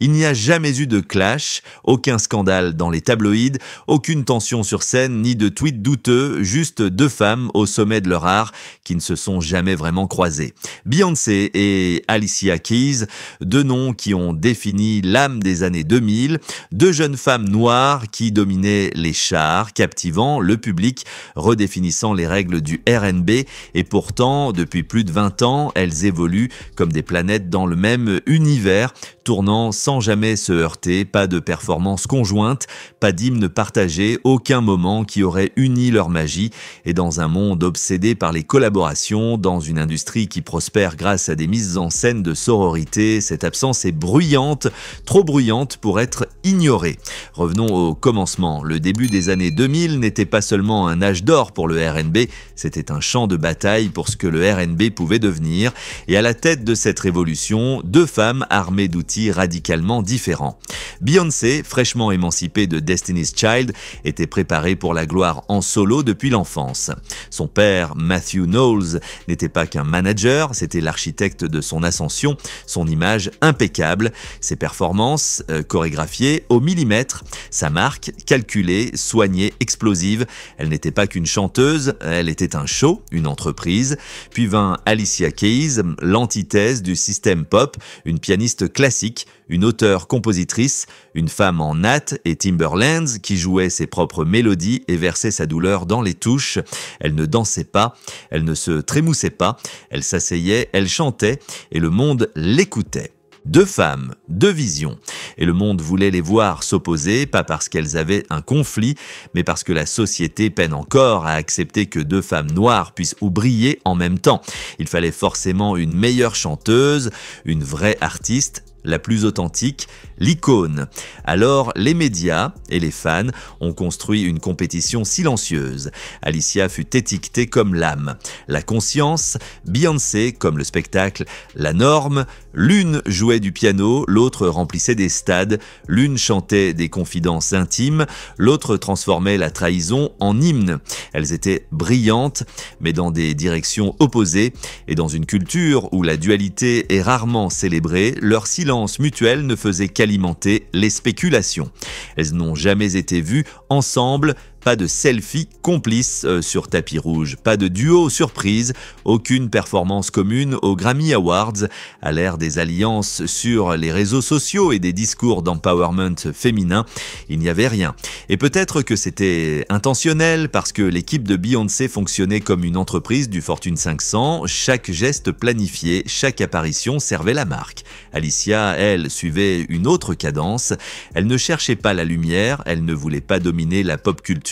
Il n'y a jamais eu de clash, aucun scandale dans les tabloïds, aucune tension sur scène, ni de tweets douteux, juste deux femmes au sommet de leur art qui ne se sont jamais vraiment croisées. Beyoncé et Alicia Keys, deux noms qui ont défini l'âme des années 2000, deux jeunes femmes noires qui dominaient les charts, captivant le public, redéfinissant les règles du R&B, et pourtant, depuis plus de 20 ans, elles évoluent comme des planètes dans le même univers, tournant sans jamais se heurter, pas de performances conjointes, pas d'hymne partagé, aucun moment qui aurait uni leur magie, et dans un monde obsédé par les collaborations, dans une industrie qui prospère grâce à des mises en scène de sororité, cette absence est bruyante, trop bruyante pour être ignorée. Revenons au commencement. Le début des années 2000 n'était pas seulement un âge d'or pour le R&B, c'était un champ de bataille pour ce que le R&B pouvait devenir, et à la tête de cette révolution, deux femmes armées d'outils radicalement différents. Beyoncé, fraîchement émancipée de Destiny's Child, était préparée pour la gloire en solo depuis l'enfance. Son père, Matthew Knowles, n'était pas qu'un manager, c'était l'architecte de son ascension, son image impeccable, ses performances chorégraphiées au millimètre, sa marque calculée, soignée, explosive. Elle n'était pas qu'une chanteuse, elle était un show, une entreprise. Puis vint Alicia Keys, l'antithèse du système pop, une pianiste classique, une auteure-compositrice, une femme en Nat et Timberlands qui jouait ses propres mélodies et versait sa douleur dans les touches. Elle ne dansait pas, elle ne se trémoussait pas, elle s'asseyait, elle chantait et le monde l'écoutait. Deux femmes, deux visions. Et le monde voulait les voir s'opposer, pas parce qu'elles avaient un conflit, mais parce que la société peine encore à accepter que deux femmes noires puissent briller en même temps. Il fallait forcément une meilleure chanteuse, une vraie artiste, la plus authentique, l'icône. Alors, les médias et les fans ont construit une compétition silencieuse. Alicia fut étiquetée comme l'âme, la conscience, Beyoncé comme le spectacle, la norme. L'une jouait du piano, l'autre remplissait des stades, l'une chantait des confidences intimes, l'autre transformait la trahison en hymne. Elles étaient brillantes, mais dans des directions opposées, et dans une culture où la dualité est rarement célébrée, leur silence mutuel ne faisait qu'alimenter les spéculations. Elles n'ont jamais été vues ensemble. Pas de selfie complice sur tapis rouge, pas de duo surprise, aucune performance commune aux Grammy Awards. À l'ère des alliances sur les réseaux sociaux et des discours d'empowerment féminin, il n'y avait rien. Et peut-être que c'était intentionnel parce que l'équipe de Beyoncé fonctionnait comme une entreprise du Fortune 500, chaque geste planifié, chaque apparition servait la marque. Alicia, elle, suivait une autre cadence. Elle ne cherchait pas la lumière, elle ne voulait pas dominer la pop culture,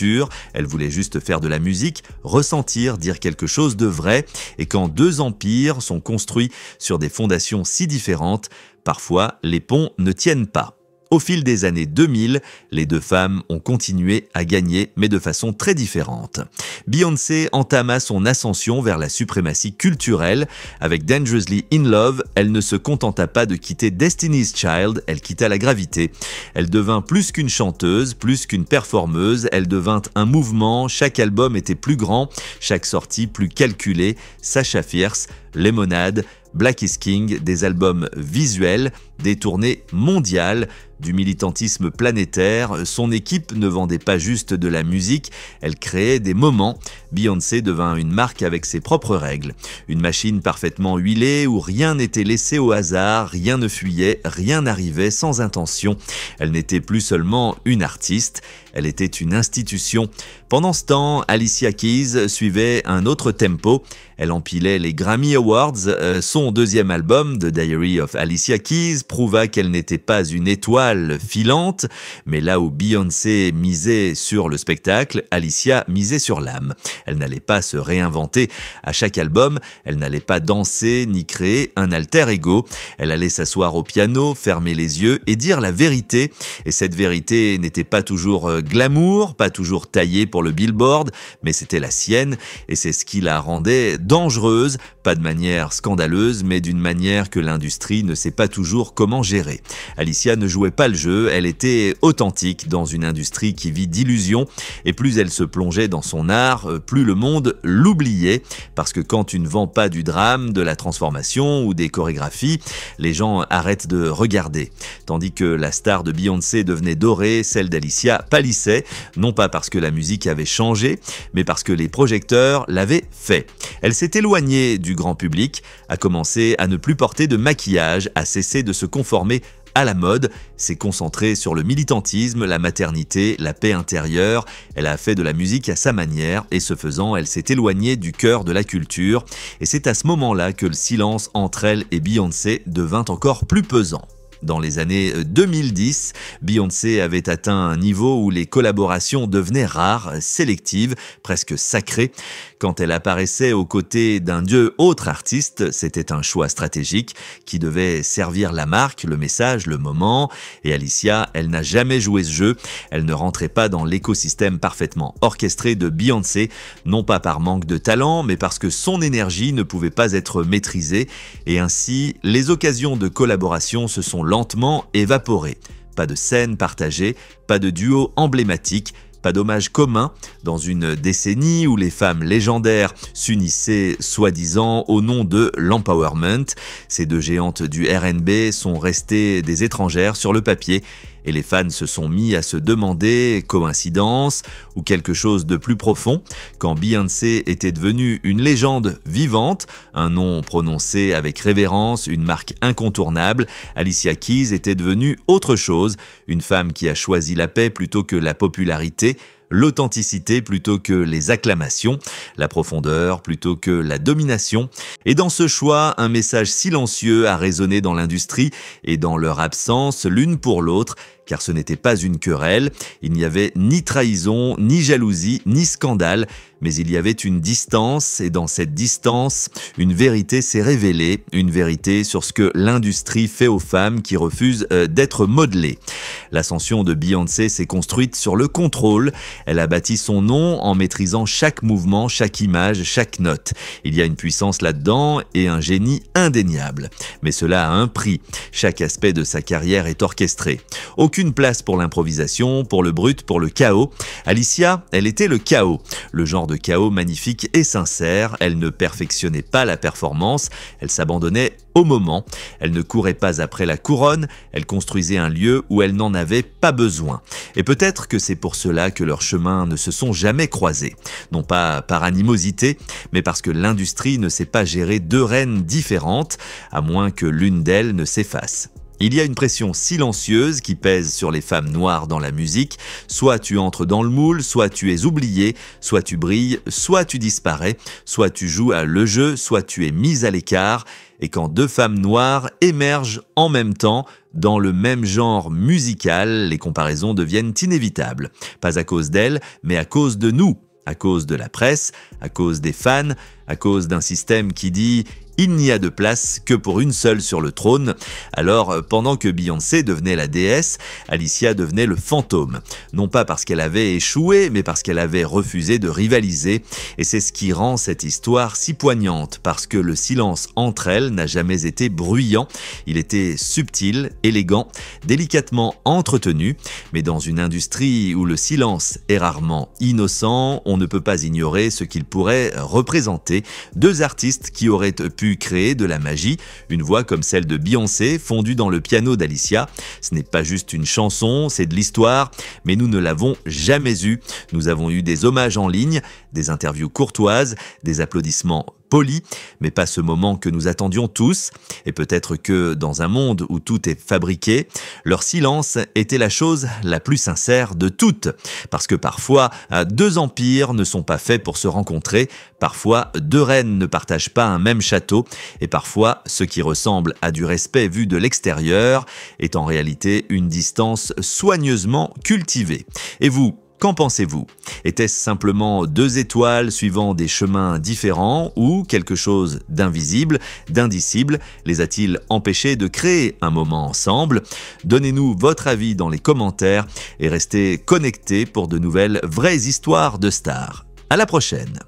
elle voulait juste faire de la musique, ressentir, dire quelque chose de vrai. Et quand deux empires sont construits sur des fondations si différentes, parfois les ponts ne tiennent pas. Au fil des années 2000, les deux femmes ont continué à gagner, mais de façon très différente. Beyoncé entama son ascension vers la suprématie culturelle. Avec Dangerously in Love, elle ne se contenta pas de quitter Destiny's Child, elle quitta la gravité. Elle devint plus qu'une chanteuse, plus qu'une performeuse, elle devint un mouvement, chaque album était plus grand, chaque sortie plus calculée. Sasha Fierce, Lemonade, Black is King, des albums visuels, des tournées mondiales, du militantisme planétaire. Son équipe ne vendait pas juste de la musique, elle créait des moments. Beyoncé devint une marque avec ses propres règles. Une machine parfaitement huilée où rien n'était laissé au hasard, rien ne fuyait, rien n'arrivait sans intention. Elle n'était plus seulement une artiste, elle était une institution. Pendant ce temps, Alicia Keys suivait un autre tempo. Elle empilait les Grammy Awards. Son deuxième album, The Diary of Alicia Keys, prouva qu'elle n'était pas une étoile filante, mais là où Beyoncé misait sur le spectacle, Alicia misait sur l'âme. Elle n'allait pas se réinventer à chaque album, elle n'allait pas danser ni créer un alter ego. Elle allait s'asseoir au piano, fermer les yeux et dire la vérité. Et cette vérité n'était pas toujours glamour, pas toujours taillée pour le billboard, mais c'était la sienne et c'est ce qui la rendait dangereuse, pas de manière scandaleuse, mais d'une manière que l'industrie ne sait pas toujours comment gérer. Alicia ne jouait pas le jeu, elle était authentique dans une industrie qui vit d'illusions, et plus elle se plongeait dans son art, plus le monde l'oubliait, parce que quand tu ne vends pas du drame, de la transformation ou des chorégraphies, les gens arrêtent de regarder. Tandis que la star de Beyoncé devenait dorée, celle d'Alicia pâlissait, non pas parce que la musique avait changé, mais parce que les projecteurs l'avaient fait. Elle s'est éloignée du grand public, a commencé à ne plus porter de maquillage, a cessé de se conformer à la mode, s'est concentrée sur le militantisme, la maternité, la paix intérieure. Elle a fait de la musique à sa manière et ce faisant, elle s'est éloignée du cœur de la culture. Et c'est à ce moment-là que le silence entre elle et Beyoncé devint encore plus pesant. Dans les années 2010, Beyoncé avait atteint un niveau où les collaborations devenaient rares, sélectives, presque sacrées. Quand elle apparaissait aux côtés d'un dieu autre artiste, c'était un choix stratégique qui devait servir la marque, le message, le moment. Et Alicia, elle n'a jamais joué ce jeu. Elle ne rentrait pas dans l'écosystème parfaitement orchestré de Beyoncé, non pas par manque de talent, mais parce que son énergie ne pouvait pas être maîtrisée. Et ainsi, les occasions de collaboration se sont lentement évaporé. Pas de scène partagée, pas de duo emblématique, pas d'hommage commun dans une décennie où les femmes légendaires s'unissaient soi-disant au nom de l'empowerment. Ces deux géantes du R&B sont restées des étrangères sur le papier et les fans se sont mis à se demander coïncidence ou quelque chose de plus profond quand Beyoncé était devenue une légende vivante, un nom prononcé avec révérence, une marque incontournable. Alicia Keys était devenue autre chose, une femme qui a choisi la paix plutôt que la popularité, l'authenticité plutôt que les acclamations, la profondeur plutôt que la domination. Et dans ce choix, un message silencieux a résonné dans l'industrie et dans leur absence l'une pour l'autre, car ce n'était pas une querelle, il n'y avait ni trahison, ni jalousie, ni scandale, mais il y avait une distance, et dans cette distance, une vérité s'est révélée, une vérité sur ce que l'industrie fait aux femmes qui refusent d'être modelées. L'ascension de Beyoncé s'est construite sur le contrôle, elle a bâti son nom en maîtrisant chaque mouvement, chaque image, chaque note. Il y a une puissance là-dedans et un génie indéniable. Mais cela a un prix, chaque aspect de sa carrière est orchestré. Aucune place pour l'improvisation, pour le brut, pour le chaos. Alicia, elle était le chaos, le genre de chaos magnifique et sincère. Elle ne perfectionnait pas la performance, elle s'abandonnait au moment. Elle ne courait pas après la couronne, elle construisait un lieu où elle n'en avait pas besoin. Et peut-être que c'est pour cela que leurs chemins ne se sont jamais croisés. Non pas par animosité, mais parce que l'industrie ne sait pas gérer deux reines différentes, à moins que l'une d'elles ne s'efface. Il y a une pression silencieuse qui pèse sur les femmes noires dans la musique. Soit tu entres dans le moule, soit tu es oublié, soit tu brilles, soit tu disparais, soit tu joues à le jeu, soit tu es mise à l'écart. Et quand deux femmes noires émergent en même temps, dans le même genre musical, les comparaisons deviennent inévitables. Pas à cause d'elles, mais à cause de nous. À cause de la presse, à cause des fans, à cause d'un système qui dit « il n'y a de place que pour une seule sur le trône ». Alors, pendant que Beyoncé devenait la déesse, Alicia devenait le fantôme. Non pas parce qu'elle avait échoué, mais parce qu'elle avait refusé de rivaliser. Et c'est ce qui rend cette histoire si poignante, parce que le silence entre elles n'a jamais été bruyant. Il était subtil, élégant, délicatement entretenu. Mais dans une industrie où le silence est rarement innocent, on ne peut pas ignorer ce qu'il pourrait représenter. Deux artistes qui auraient pu créer de la magie, une voix comme celle de Beyoncé fondue dans le piano d'Alicia. Ce n'est pas juste une chanson, c'est de l'histoire, mais nous ne l'avons jamais eue. Nous avons eu des hommages en ligne, des interviews courtoises, des applaudissements polis, mais pas ce moment que nous attendions tous. Et peut-être que dans un monde où tout est fabriqué, leur silence était la chose la plus sincère de toutes. Parce que parfois, deux empires ne sont pas faits pour se rencontrer, parfois deux reines ne partagent pas un même château, et parfois ce qui ressemble à du respect vu de l'extérieur est en réalité une distance soigneusement cultivée. Et vous, qu'en pensez-vous? Était-ce simplement deux étoiles suivant des chemins différents ou quelque chose d'invisible, d'indicible les a-t-il empêchés de créer un moment ensemble? Donnez-nous votre avis dans les commentaires et restez connectés pour de nouvelles vraies histoires de stars. À la prochaine!